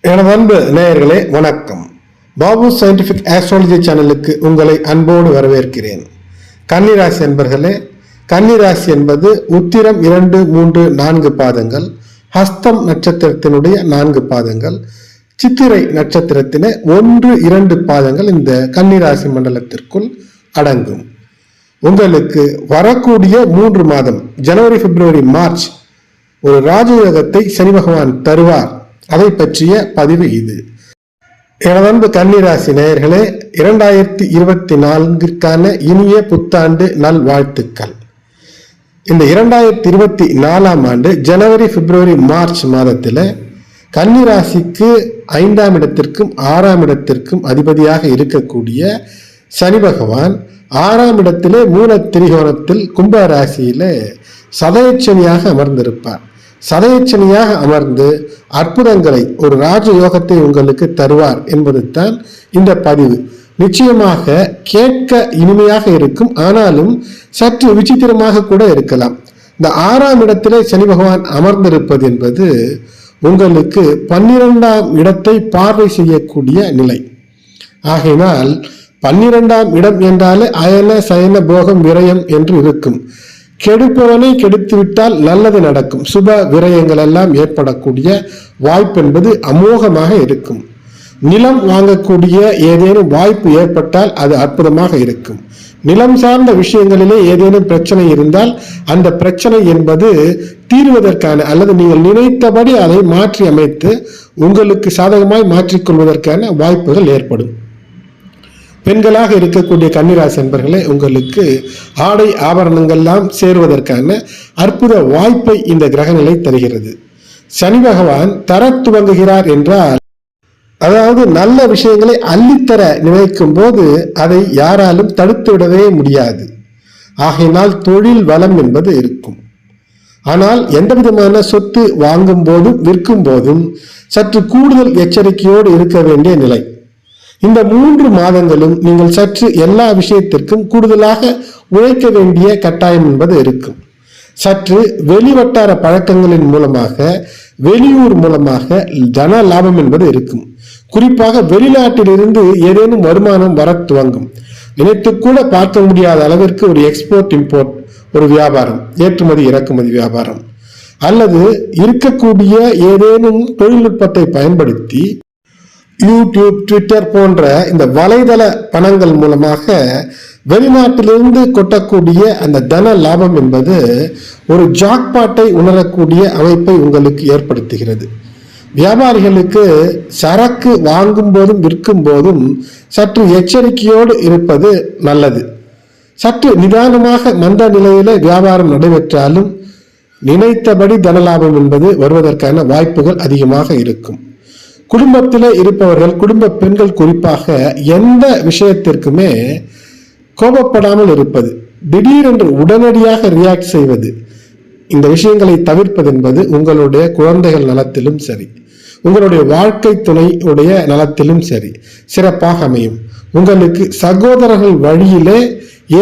எனது அன்பு நேயர்களே வணக்கம். பாபு சயின்டிஃபிக் ஆஸ்ட்ராலஜி சேனலுக்கு உங்களை அன்போடு வரவேற்கிறேன். கன்னிராசி என்பர்களே, கன்னிராசி என்பது உத்திரம் 2, 3, 4 பாதங்கள், ஹஸ்தம் நட்சத்திரத்தினுடைய 4 பாதங்கள், சித்திரை நட்சத்திரத்தின 1, 2 பாதங்கள் இந்த கன்னிராசி மண்டலத்திற்குள் அடங்கும். உங்களுக்கு வரக்கூடிய 3 மாதம் ஜனவரி, பிப்ரவரி, மார்ச் ஒரு ராஜயோகத்தை சனி பகவான் தருவார். அதை பற்றிய பதிவு இது. எனது கன்னிராசி நேயர்களே, 2024ற்கான இனிய புத்தாண்டு நல்வாழ்த்துக்கள். இந்த 2024ஆம் ஆண்டு ஜனவரி, பிப்ரவரி, மார்ச் மாதத்தில் கன்னிராசிக்கு 5ஆம் இடத்திற்கும் 6ஆம் இடத்திற்கும் அதிபதியாக இருக்கக்கூடிய சனி பகவான் 6ஆம் இடத்திலே மூல திரிகோணத்தில் கும்ப ராசியில சதயச்சனியாக அமர்ந்திருப்பார். சதயச்சனியாக அமர்ந்து அற்புதங்களை, ஒரு ராஜயோகத்தை உங்களுக்கு தருவார் என்பது தான் இந்த பதிவு. நிச்சயமாக கேட்க இனிமையாக இருக்கும், ஆனாலும் சற்று விசித்திரமாக கூட இருக்கலாம். இந்த 6ஆம் இடத்திலே சனி பகவான் அமர்ந்திருப்பது என்பது உங்களுக்கு 12ஆம் இடத்தை பார்வை செய்யக்கூடிய நிலை. ஆகையினால் 12ஆம் இடம் என்றாலே அயன சயன போகம் விரயம் என்று இருக்கும். கெடுப்பவனை கெடுத்துவிட்டால் நல்லது நடக்கும். சுப விரயங்கள் எல்லாம் ஏற்படக்கூடிய வாய்ப்பு என்பது அமோகமாக இருக்கும். நிலம் வாங்கக்கூடிய ஏதேனும் வாய்ப்பு ஏற்பட்டால் அது அற்புதமாக இருக்கும். நிலம் சார்ந்த விஷயங்களிலே ஏதேனும் பிரச்சனை இருந்தால் அந்த பிரச்சனை என்பது தீர்வதற்கான, அல்லது நீங்கள் நினைத்தபடி அதை மாற்றி அமைத்து உங்களுக்கு சாதகமாய் மாற்றிக்கொள்வதற்கான வாய்ப்புகள் ஏற்படும். பெண்களாக இருக்கக்கூடிய கன்னிராசி என்பர்களே, உங்களுக்கு ஆடை ஆபரணங்கள்லாம் சேருவதற்கான அற்புத வாய்ப்பை இந்த கிரகநிலை தருகிறது. சனி பகவான் தர துவங்குகிறார் என்றால், அதாவது நல்ல விஷயங்களை அள்ளித்தர நினைக்கும் போது அதை யாராலும் தடுத்து விடவே முடியாது. ஆகையினால் தொழில் வளம் என்பது இருக்கும். ஆனால் எந்த விதமான சொத்து வாங்கும் போதும் விற்கும் போதும் சற்று கூடுதல் எச்சரிக்கையோடு இருக்க வேண்டிய நிலை. இந்த 3 மாதங்களும் நீங்கள் சற்று எல்லா விஷயத்திற்கும் கூடுதலாக உழைக்க வேண்டிய கட்டாயம் என்பது இருக்கும். சற்று வெளிவட்டார பழக்கங்களின் மூலமாக, வெளியூர் மூலமாக தன லாபம் என்பது இருக்கும். குறிப்பாக வெளிநாட்டிலிருந்து ஏதேனும் வருமானம் வர துவங்கும். நினைத்து கூட பார்க்க முடியாத அளவிற்கு ஒரு எக்ஸ்போர்ட் இம்போர்ட் ஒரு வியாபாரம், ஏற்றுமதி இறக்குமதி வியாபாரம், அல்லது இருக்கக்கூடிய ஏதேனும் தொழில்நுட்பத்தை பயன்படுத்தி யூடியூப், ட்விட்டர் போன்ற இந்த வலைதள பணங்கள் மூலமாக வெளிநாட்டிலிருந்து கொட்டக்கூடிய அந்த தன லாபம் என்பது ஒரு ஜாக்பாட்டை உணரக்கூடிய அமைப்பை உங்களுக்கு ஏற்படுத்துகிறது. வியாபாரிகளுக்கு சரக்கு வாங்கும் போதும் விற்கும் போதும் சற்று எச்சரிக்கையோடு இருப்பது நல்லது. சற்று நிதானமாக மந்த நிலையில வியாபாரம் நடைபெற்றாலும் நினைத்தபடி தனலாபம் என்பது வருவதற்கான வாய்ப்புகள் அதிகமாக இருக்கும். குடும்பத்தில் இருப்பவர்கள், குடும்ப பெண்கள் குறிப்பாக எந்த விஷயத்திற்குமே கோபப்படாமல் இருப்பது, திடீரென்று உடனடியாக ரியாக்ட் செய்வது, இந்த விஷயங்களை தவிர்ப்பது என்பது உங்களுடைய குழந்தைகள் நலத்திலும் சரி, உங்களுடைய வாழ்க்கை துணையுடைய நலத்திலும் சரி சிறப்பாக அமையும். உங்களுக்கு சகோதரர்கள் வழியிலே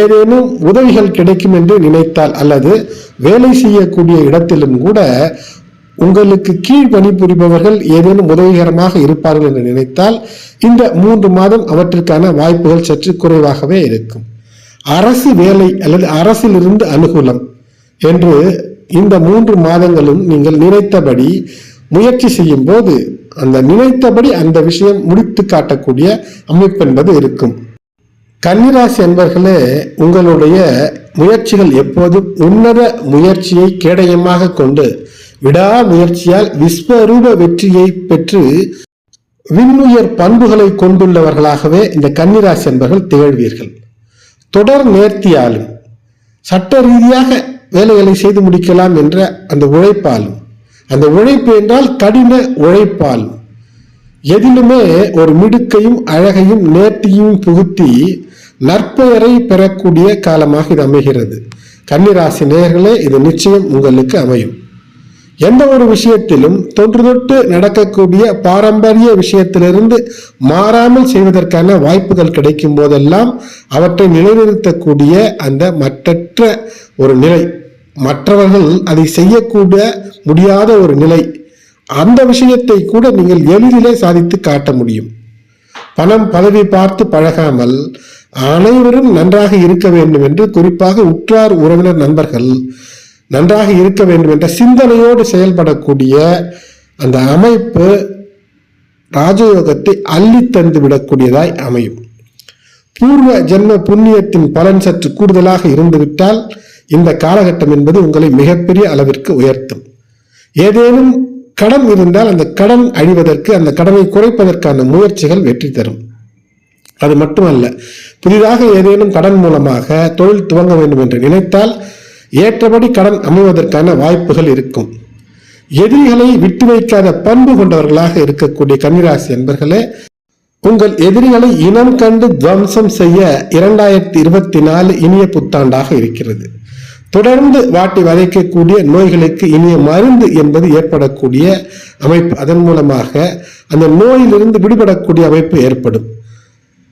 ஏதேனும் உதவிகள் கிடைக்கும் என்று நினைத்தால், அல்லது வேலை செய்யக்கூடிய இடத்திலும் கூட உங்களுக்கு கீழ் பணிபுரிபவர்கள் ஏதேனும் உதவிகரமாக இருப்பார்கள் என்று நினைத்தால் இந்த 3 மாதம் அவற்றிற்கான வாய்ப்புகள் சற்று குறைவாகவே இருக்கும். அரசு வேலை அல்லது அரசிலிருந்து அனுகூலம் என்று இந்த 3 மாதங்களும் நீங்கள் நினைத்தபடி முயற்சி செய்யும் போது அந்த நினைத்தபடி அந்த விஷயம் முடித்து காட்டக்கூடிய அமைப்பு என்பது இருக்கும். கன்னிராசி என்பர்களே, உங்களுடைய முயற்சிகள் எப்போதும் உன்னத முயற்சியை கேடயமாக கொண்டு விடாமுயற்சியால் விஸ்வரூப வெற்றியை பெற்று விண்ணுயர் பண்புகளை கொண்டுள்ளவர்களாகவே இந்த கன்னிராசி என்பர்கள் திகழ்வீர்கள். தொடர் நேர்த்தியாலும் சட்ட ரீதியாக வேலைகளை செய்து முடிக்கலாம் என்ற அந்த உழைப்பாலும், அந்த உழைப்பு என்றால் கடின உழைப்பாலும், எதிலுமே ஒரு மிடுக்கையும் அழகையும் நேர்த்தியும் புகுத்தி நற்பெயரை பெறக்கூடிய காலமாக இது அமைகிறது. கன்னிராசி நேயர்களே, இது நிச்சயம் உங்களுக்கு அமையும். எந்த ஒரு விஷயத்திலும் தொன்று தொட்டு நடக்கக்கூடிய பாரம்பரிய விஷயத்திலிருந்து மாறாமல் செய்வதற்கான வாய்ப்புகள் கிடைக்கும் போதெல்லாம் அவற்றை நிலைநிறுத்தக்கூடிய அந்த மற்றற்ற ஒரு நிலை, மற்றவர்கள் அதை செய்யக்கூட முடியாத ஒரு நிலை, அந்த விஷயத்தை கூட நீங்கள் எளிதிலே சாதித்து காட்ட முடியும். பணம் பதவி பார்த்து பழகாமல் அனைவரும் நன்றாக இருக்க வேண்டும் என்று, குறிப்பாக உற்றார் உறவினர் நண்பர்கள் நன்றாக இருக்க வேண்டும் என்ற சிந்தனையோடு செயல்படக்கூடிய அந்த அமைப்பு ராஜயோகத்தை அள்ளி தந்து விடக்கூடியதாய் அமையும். பூர்வ ஜென்ம புண்ணியத்தின் பலன் சற்று கூடுதலாக இருந்துவிட்டால் இந்த காலகட்டம் என்பது உங்களை மிகப்பெரிய அளவிற்கு உயர்த்தும். ஏதேனும் கடன் இருந்தால் அந்த கடன் அழிவதற்கு, அந்த கடனை குறைப்பதற்கான முயற்சிகள் வெற்றி தரும். அது மட்டுமல்ல, புதிதாக ஏதேனும் கடன் மூலமாக தொழில் துவங்க வேண்டும் என்று நினைத்தால் ஏற்றபடி கடன் அமைவதற்கான வாய்ப்புகள் இருக்கும். எதிரிகளை விட்டு வைக்காத பண்பு கொண்டவர்களாக இருக்கக்கூடிய கன்னிராசி என்பர்களே, உங்கள் எதிரிகளை இனம் கண்டு துவம்சம் செய்ய 2024 இனிய புத்தாண்டாக இருக்கிறது. தொடர்ந்து வாட்டி வதைக்கக்கூடிய நோய்களுக்கு இனிய மருந்து என்பது ஏற்படக்கூடிய அமைப்பு, அதன் மூலமாக அந்த நோயிலிருந்து விடுபடக்கூடிய அமைப்பு ஏற்படும்.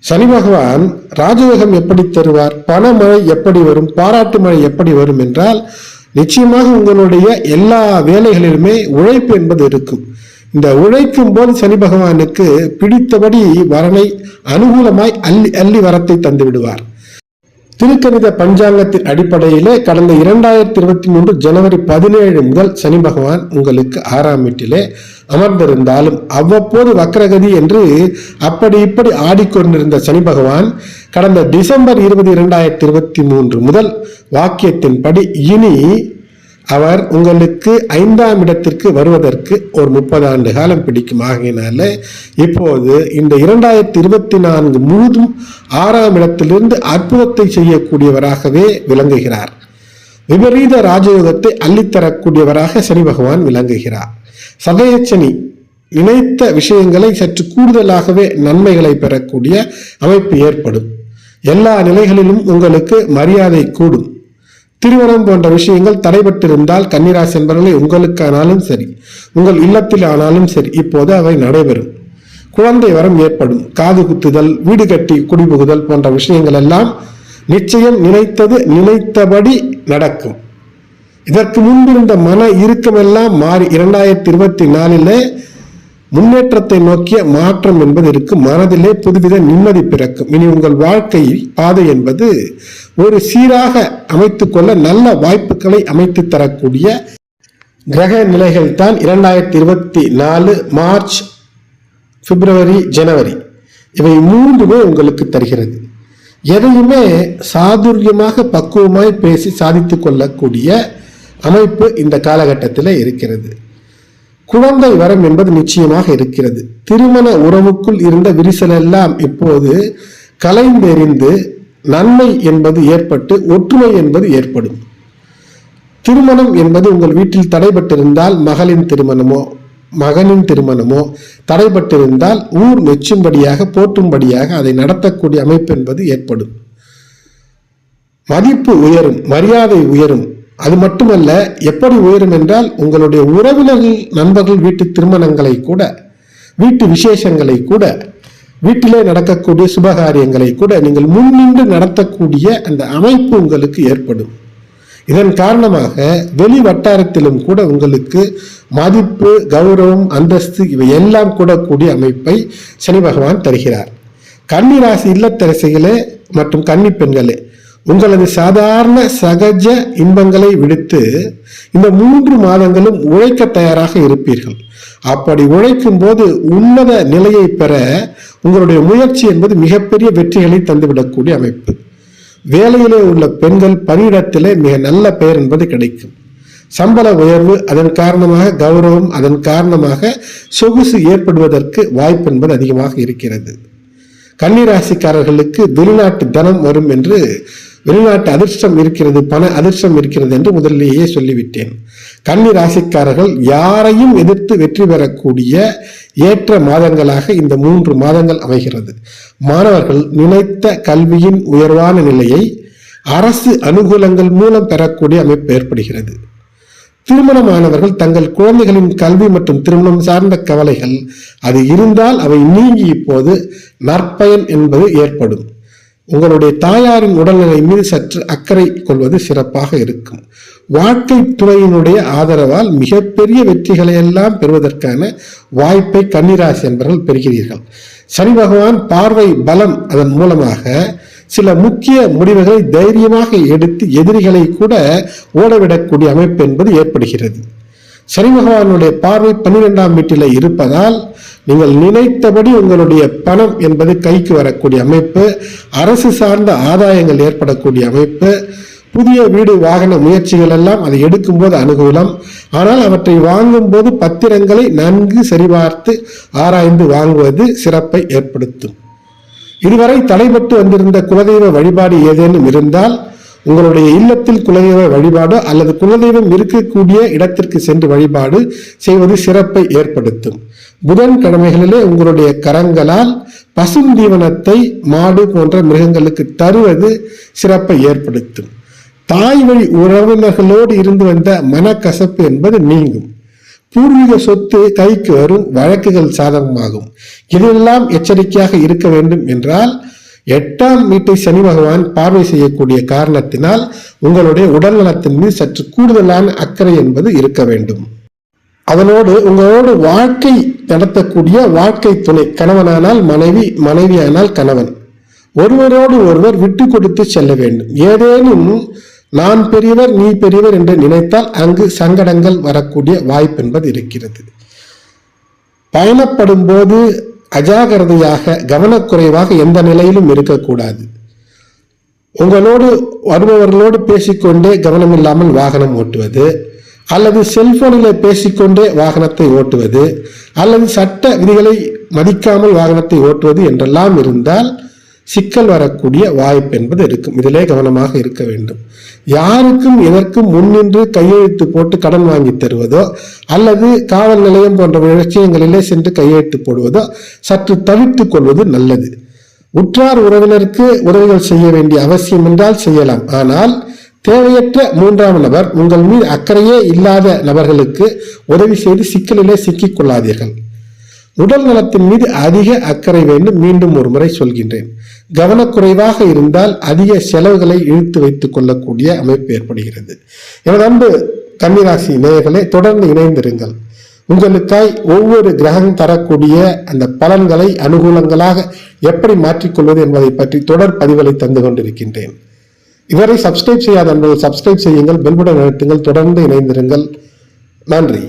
சனி பகவான் ராஜயோகம் எப்படி தருவார், பணமழை எப்படி வரும், பாராட்டு மழை எப்படி வரும் என்றால், நிச்சயமாக உங்களுடைய எல்லா வேலைகளிலுமே உழைப்பு என்பது இருக்கும். இந்த உழைக்கும் போது சனி பகவானுக்கு பிடித்தபடி வரனை அனுகூலமாய் அள்ளி அள்ளி வரத்தை தந்து விடுவார். திருக்கணித பஞ்சாங்கத்தின் அடிப்படையிலே கடந்த 2023 ஜனவரி 17 முதல் சனி பகவான் உங்களுக்கு 6ஆம் வீட்டிலே அமர்ந்திருந்தாலும் அவ்வப்போது வக்ரகதி என்று அப்படி இப்படி ஆடிக்கொண்டிருந்த சனி பகவான் கடந்த டிசம்பர் 20, 2023 முதல் வாக்கியத்தின்படி இனி அவர் உங்களுக்கு 5ஆம் இடத்திற்கு வருவதற்கு ஒரு 30 ஆண்டு காலம் பிடிக்கும். ஆகையினால இப்போது இந்த 2024 முழுதும் 6ஆம் இடத்திலிருந்து அற்புதத்தை செய்யக்கூடியவராகவே விளங்குகிறார். விபரீத ராஜயோகத்தை அள்ளித்தரக்கூடியவராக சனி பகவான் விளங்குகிறார். சதயச்சனி நினைத்த விஷயங்களை சற்று கூடுதலாகவே நன்மைகளை பெறக்கூடிய அமைப்பு ஏற்படும். எல்லா நிலைகளிலும் உங்களுக்கு மரியாதை கூடும். திருமணம் போன்ற விஷயங்கள் தடைபட்டிருந்தால் கன்னிராசி என்பவர்களை உங்களுக்கானாலும் சரி, உங்கள் இல்லத்தில் ஆனாலும் சரி, இப்போது அவை நடைபெறும். குழந்தை வரம் ஏற்படும். காது குத்துதல், வீடு கட்டி குடிபுகுதல் போன்ற விஷயங்கள் எல்லாம் நிச்சயம் நினைத்தது நினைத்தபடி நடக்கும். இதற்கு முன்பிருந்த மன இறுக்கமெல்லாம் மாறி 2024 முன்னேற்றத்தை நோக்கிய மாற்றம் என்பது இருக்கு. மனதிலே புதுவித நிம்மதி பிறக்கும். இனி உங்கள் வாழ்க்கை பாதை என்பது ஒரு சீராக அமைத்துக் கொள்ள நல்ல வாய்ப்புகளை அமைத்து தரக்கூடிய கிரக நிலைகள் தான் 2024 மார்ச், பிப்ரவரி, ஜனவரி இவை 3மே உங்களுக்கு தருகிறது. எதையுமே சாதுரியமாக பக்குவமாய் பேசி சாதித்துக் கொள்ளக்கூடிய அமைப்பு இந்த காலகட்டத்தில் இருக்கிறது. குழந்தை வரம் என்பது நிச்சயமாக இருக்கிறது. திருமண உறவுக்குள் இருந்த விரிசல் எல்லாம் இப்போது கலைந்தெறிந்து நன்மை என்பது ஏற்பட்டு ஒற்றுமை என்பது ஏற்படும். திருமணம் என்பது உங்கள் வீட்டில் தடைபட்டிருந்தால், மகளின் திருமணமோ மகனின் திருமணமோ தடைபட்டிருந்தால் ஊர் மெச்சும்படியாக போற்றும்படியாக அதை நடத்தக்கூடிய அமைப்பு என்பது ஏற்படும். மதிப்பு உயரும், மரியாதை உயரும். அது மட்டுமல்ல, எப்படி உயரும் என்றால், உங்களுடைய உறவினர்கள் நண்பர்கள் வீட்டு திருமணங்களை கூட, வீட்டு விசேஷங்களை கூட, வீட்டிலே நடக்கக்கூடிய சுபகாரியங்களை கூட நீங்கள் முன்னின்று நடத்தக்கூடிய அந்த அமைப்பு உங்களுக்கு ஏற்படும். இதன் காரணமாக வெளி வட்டாரத்திலும் கூட உங்களுக்கு மதிப்பு, கௌரவம், அந்தஸ்து இவை எல்லாம் கூடக்கூடிய அமைப்பை சனி பகவான் தருகிறார். கன்னி ராசி இல்லத்தரசிகளே மற்றும் கன்னி பெண்களே, உங்களது சாதாரண சகஜ இன்பங்களை விடுத்து இந்த 3 மாதங்களும் உழைக்க தயாராக இருப்பீர்கள். அப்படி உழைக்கும் போது உன்னத நிலையை பெற உங்களுடைய முயற்சி என்பது மிகப்பெரிய வெற்றிகளை தந்துவிடக்கூடிய அமைப்பு. வேலையிலே உள்ள பெண்கள் பணியிடத்திலே மிக நல்ல பெயர் என்பது கிடைக்கும். சம்பள உயர்வு, அதன் காரணமாக கௌரவம், அதன் காரணமாக சொகுசு ஏற்படுவதற்கு வாய்ப்பு என்பது அதிகமாக இருக்கிறது. கன்னிராசிக்காரர்களுக்கு வெளிநாட்டு தனம் வரும் என்று, வெளிநாட்டு அதிர்ஷ்டம் இருக்கிறது, பண அதிர்ஷ்டம் இருக்கிறது என்று முதலிலேயே சொல்லிவிட்டேன். கன்னி ராசிக்காரர்கள் யாரையும் எதிர்த்து வெற்றி பெறக்கூடிய ஏற்ற மாதங்களாக இந்த 3 மாதங்கள் அமைகிறது. மாணவர்கள் நினைத்த கல்வியின் உயர்வான நிலையை அரசு அனுகூலங்கள் மூலம் பெறக்கூடிய அமைப்பு ஏற்படுகிறது. திருமணமானவர்கள் தங்கள் குழந்தைகளின் கல்வி மற்றும் திருமணம் சார்ந்த கவலைகள் அது இருந்தால் அவை நீங்கி இப்போது நற்பயன் என்பது ஏற்படும். உங்களுடைய தாயாரின் உடல்நிலை மீது சற்று அக்கறை கொள்வது சிறப்பாக இருக்கும். வாழ்க்கை துணையினுடைய ஆதரவால் மிகப்பெரிய வெற்றிகளை எல்லாம் பெறுவதற்கான வாய்ப்பை கன்னிராசி என்பவர்கள் பெறுகிறீர்கள். சனி பகவான் பார்வை பலம் அதன் மூலமாக சில முக்கிய முடிவுகளை தைரியமாக எடுத்து எதிரிகளை கூட ஓடவிடக்கூடிய அமைப்பு என்பது ஏற்படுகிறது. சனி பகவானுடைய பார்வை 12ஆம் வீட்டில் இருப்பதால் நீங்கள் நினைத்தபடி உங்களுடைய பணம் என்பது கைக்கு வரக்கூடிய அமைப்பு, அரசு சார்ந்த ஆதாயங்கள் ஏற்படக்கூடிய அமைப்பு, புதிய வீடு வாகன முயற்சிகள் எல்லாம் அதை எடுக்கும்போது அனுகூலம். ஆனால் அவற்றை வாங்கும் போது பத்திரங்களை நன்கு சரிபார்த்து ஆராய்ந்து வாங்குவது சிறப்பை ஏற்படுத்தும். இதுவரை தடைபட்டு வந்திருந்த குலதெய்வ வழிபாடு ஏதேனும் இருந்தால் உங்களுடைய இல்லத்தில் குலதெய்வ வழிபாடு அல்லது குலதெய்வம் இருக்கக்கூடிய இடத்திற்கு சென்று வழிபாடு செய்வது சிறப்பை ஏற்படுத்தும். புதன்கிழமைகளிலே உங்களுடைய கரங்களால் பசுந்தீவனத்தை மாடு போன்ற மிருகங்களுக்கு தருவது சிறப்பை ஏற்படுத்தும். தாய் வழி உறவினர்களோடு இருந்து வந்த மனக்கசப்பு என்பது நீங்கும். பூர்வீக சொத்து கைக்கு வரும், வழக்குகள் சாதகமாகும். இதெல்லாம் எச்சரிக்கையாக இருக்க வேண்டும் என்றால் 8ஆம் வீட்டை சனி பகவான் பார்வை செய்யக்கூடிய காரணத்தினால் உங்களுடைய உடல் நலத்தின் மீது சற்று கூடுதலான அக்கறை என்பது இருக்க வேண்டும். அதனோடு உங்களோடு வாழ்க்கை நடத்தக்கூடிய வாழ்க்கை துணை, கணவனானால் மனைவி, மனைவியானால் கணவன், ஒருவரோடு ஒருவர் விட்டு கொடுத்து செல்ல வேண்டும். ஏதேனும் நான் பெரியவர் நீ பெரியவர் என்று நினைத்தால் அங்கு சங்கடங்கள் வரக்கூடிய வாய்ப்பு என்பது இருக்கிறது. பயணப்படும் போது அஜாகிரதையாக கவனக்குறைவாக எந்த நிலையிலும் இருக்கக்கூடாது. உங்களோடு வருபவர்களோடு பேசிக்கொண்டே கவனம் இல்லாமல் வாகனம் ஓட்டுவது, அல்லது செல்போனில் பேசிக்கொண்டே வாகனத்தை ஓட்டுவது, அல்லது சட்ட விதிகளை மதிக்காமல் வாகனத்தை ஓட்டுவது என்றெல்லாம் இருந்தால் சிக்கல் வரக்கூடிய வாய்ப்பு என்பது இருக்கும். இதிலே கவனமாக இருக்க வேண்டும். யாருக்கும் எதற்கும் முன்னின்று கையெழுத்து போட்டு கடன் வாங்கி தருவதோ அல்லது காவல் நிலையம் போன்ற விஷயங்களிலே சென்று கையெழுத்து போடுவதோ சற்று தவிர்த்து கொள்வது நல்லது. உற்றார் உறவினருக்கு உதவிகள் செய்ய வேண்டிய அவசியம் என்றால் செய்யலாம். ஆனால் தேவையற்ற 3ஆம் நபர், உங்கள் மீது அக்கறையே இல்லாத நபர்களுக்கு உதவி செய்து சிக்கலிலே சிக்கிக் கொள்ளாதீர்கள். உடல் நலத்தின் மீது அதிக அக்கறை வேண்டும். மீண்டும் ஒரு முறை சொல்கின்றேன், கவனக்குறைவாக இருந்தால் அதிக செலவுகளை இழுத்து வைத்துக் கொள்ளக்கூடிய அமைப்பு ஏற்படுகிறது. எனது அன்பு கன்னிராசி நேயர்களே, தொடர்ந்து இணைந்திருங்கள். உங்களுக்காய் ஒவ்வொரு கிரகம் தரக்கூடிய அந்த பலன்களை அனுகூலங்களாக எப்படி மாற்றிக்கொள்வது என்பதை பற்றி தொடர் பதிவுகளை தந்து கொண்டிருக்கின்றேன். இதுவரை சப்ஸ்கிரைப் செய்யாத அன்பர்கள் சப்ஸ்கிரைப் செய்யுங்கள், பெல் பட்டன் அழுத்துங்கள், தொடர்ந்து இணைந்திருங்கள். நன்றி.